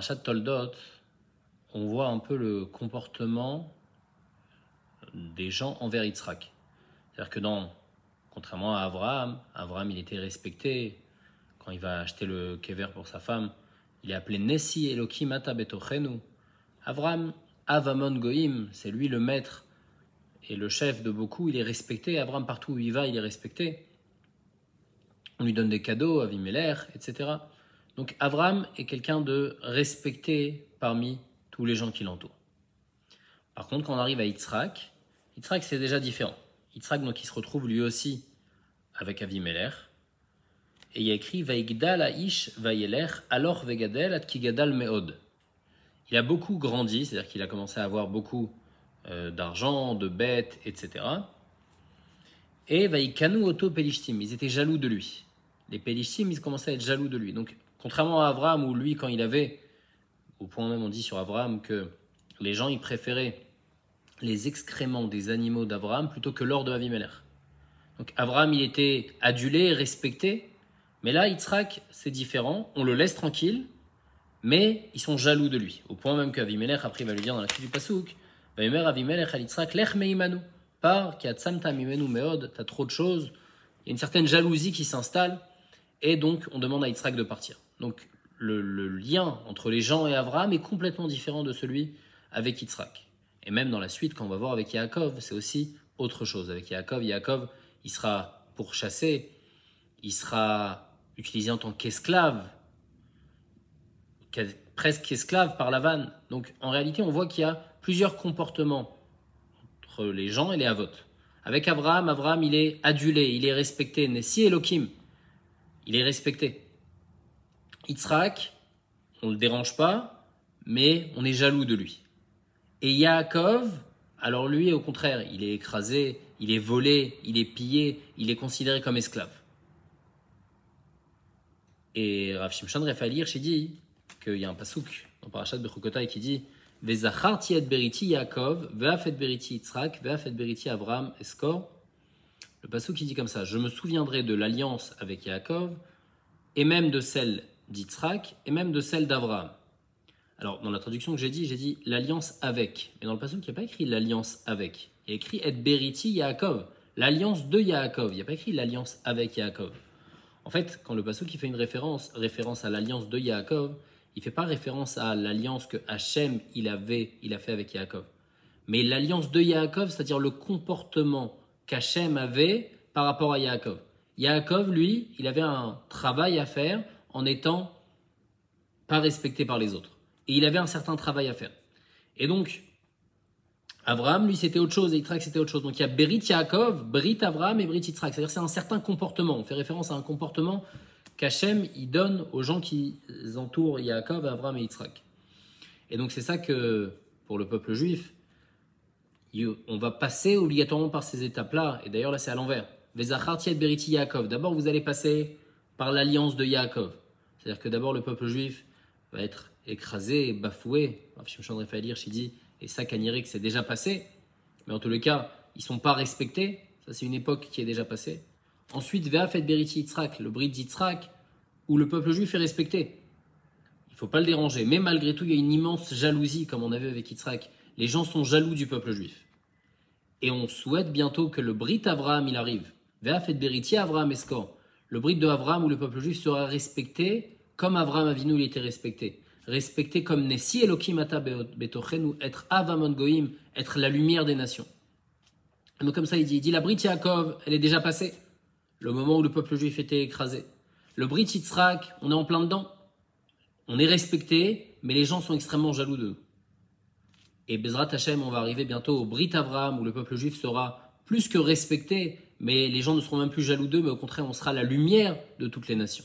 Parashat Toldot, on voit un peu le comportement des gens envers Yitzhak. C'est-à-dire que contrairement à Abraham, il était respecté. Quand il va acheter le kever pour sa femme, il est appelé Nessi Elokim Ata Betochenu. Abraham, Avamon Goïm, c'est lui le maître et le chef de beaucoup, il est respecté. Abraham, partout où il va, il est respecté. On lui donne des cadeaux, Avimelech, etc. Donc Abraham est quelqu'un de respecté parmi tous les gens qui l'entourent. Par contre, quand on arrive à Yitzhak c'est déjà différent. Yitzhak, donc, il se retrouve lui aussi avec Avimelech. Et il y a écrit Vaigdal Aish Vayelech alors Vegadel at Kigadal Meod. Il a beaucoup grandi, c'est-à-dire qu'il a commencé à avoir beaucoup d'argent, de bêtes, etc. Et Vaikanu Oto Pelishtim, ils étaient jaloux de lui. Les Pelishtim, ils commençaient à être jaloux de lui. Donc, contrairement à Abraham, où lui, quand il avait, au point même on dit sur Abraham que les gens, ils préféraient les excréments des animaux d'Abraham plutôt que l'or de Avimelech. Donc Abraham, il était adulé, respecté, mais là, Yitzhak, c'est différent, on le laisse tranquille, mais ils sont jaloux de lui, au point même qu'Avimelech, après, il va lui dire dans la suite du Passouk, Vayomer Avimelech al Yitzhak, lech meimanu, pars, ki atzamta mimenu meod, t'as trop de choses, il y a une certaine jalousie qui s'installe, et donc on demande à Yitzhak de partir. Donc le lien entre les gens et Abraham est complètement différent de celui avec Yitzhak. Et même dans la suite, quand on va voir avec Yaakov, c'est aussi autre chose. Avec Yaakov, il sera pourchassé, il sera utilisé en tant qu'esclave, presque esclave par Lavan. Donc en réalité, on voit qu'il y a plusieurs comportements entre les gens et les Havot. Avec Abraham, il est adulé, il est respecté. Nessi Elokim, il est respecté. Yitzhak, on ne le dérange pas, mais on est jaloux de lui. Et Yaakov, alors lui, au contraire, il est écrasé, il est volé, il est pillé, il est considéré comme esclave. Et Rav Shimshon Refael Hirsch dit qu'il y a un pasouk dans Parashat Bechukotai qui dit Vezacharti et beriti Yaakov, ve'af et beriti Yitzhak, ve'af et beriti Abraham eskor. Le pasouk qui dit comme ça, je me souviendrai de l'alliance avec Yaakov, et même de celle d'Yitzhak, et même de celle d'Abraham. Alors, dans la traduction que j'ai dit l'alliance avec. Mais dans le passage, il n'y a pas écrit l'alliance avec. Il y a écrit Et Beriti Yaakov, l'alliance de Yaakov. Il n'y a pas écrit l'alliance avec Yaakov. En fait, quand le passage qui fait une référence à l'alliance de Yaakov, il ne fait pas référence à l'alliance que Hachem il a fait avec Yaakov. Mais l'alliance de Yaakov, c'est-à-dire le comportement qu'Hachem avait par rapport à Yaakov. Yaakov, lui, il avait un travail à faire en étant pas respecté par les autres. Et il avait un certain travail à faire. Et donc, Abraham, lui, c'était autre chose, et Yitzhak, c'était autre chose. Donc, il y a Berit Yaakov, Brit Abraham et Brit Yitzhak. C'est-à-dire c'est un certain comportement. On fait référence à un comportement qu'Hachem, il donne aux gens qui entourent Yaakov, Abraham et Yitzhak. Et donc, c'est ça que, pour le peuple juif, on va passer obligatoirement par ces étapes-là. Et d'ailleurs, là, c'est à l'envers. Vezachartiet Beriti Yaakov. D'abord, vous allez passer par l'alliance de Yaakov. C'est-à-dire que d'abord, le peuple juif va être écrasé, bafoué. Rav Shimshon Refael Hirsch, il dit, et ça, Kanirek, c'est déjà passé. Mais en tous les cas, ils ne sont pas respectés. Ça, c'est une époque qui est déjà passée. Ensuite, Ve'af et Beriti Yitzhak, le brit d'Yitzhak, où le peuple juif est respecté. Il ne faut pas le déranger. Mais malgré tout, il y a une immense jalousie, comme on a vu avec Yitzhak. Les gens sont jaloux du peuple juif. Et on souhaite bientôt que le brit Abraham, il arrive. Ve'af et Beriti Abraham eskor. Le brit de Abraham, où le peuple juif sera respecté comme Abraham Avinu, il était respecté. Respecté comme Nessi Elokim Ata Betochenu, être Avamon Goïm, être la lumière des nations. Et donc comme ça, il dit la Brit Yaakov, elle est déjà passée. Le moment où le peuple juif était écrasé. Le Brit Yitzhak, on est en plein dedans. On est respecté, mais les gens sont extrêmement jaloux d'eux. Et Bezrat Hashem, on va arriver bientôt au Brit Avraham, où le peuple juif sera plus que respecté, mais les gens ne seront même plus jaloux d'eux, mais au contraire, on sera la lumière de toutes les nations.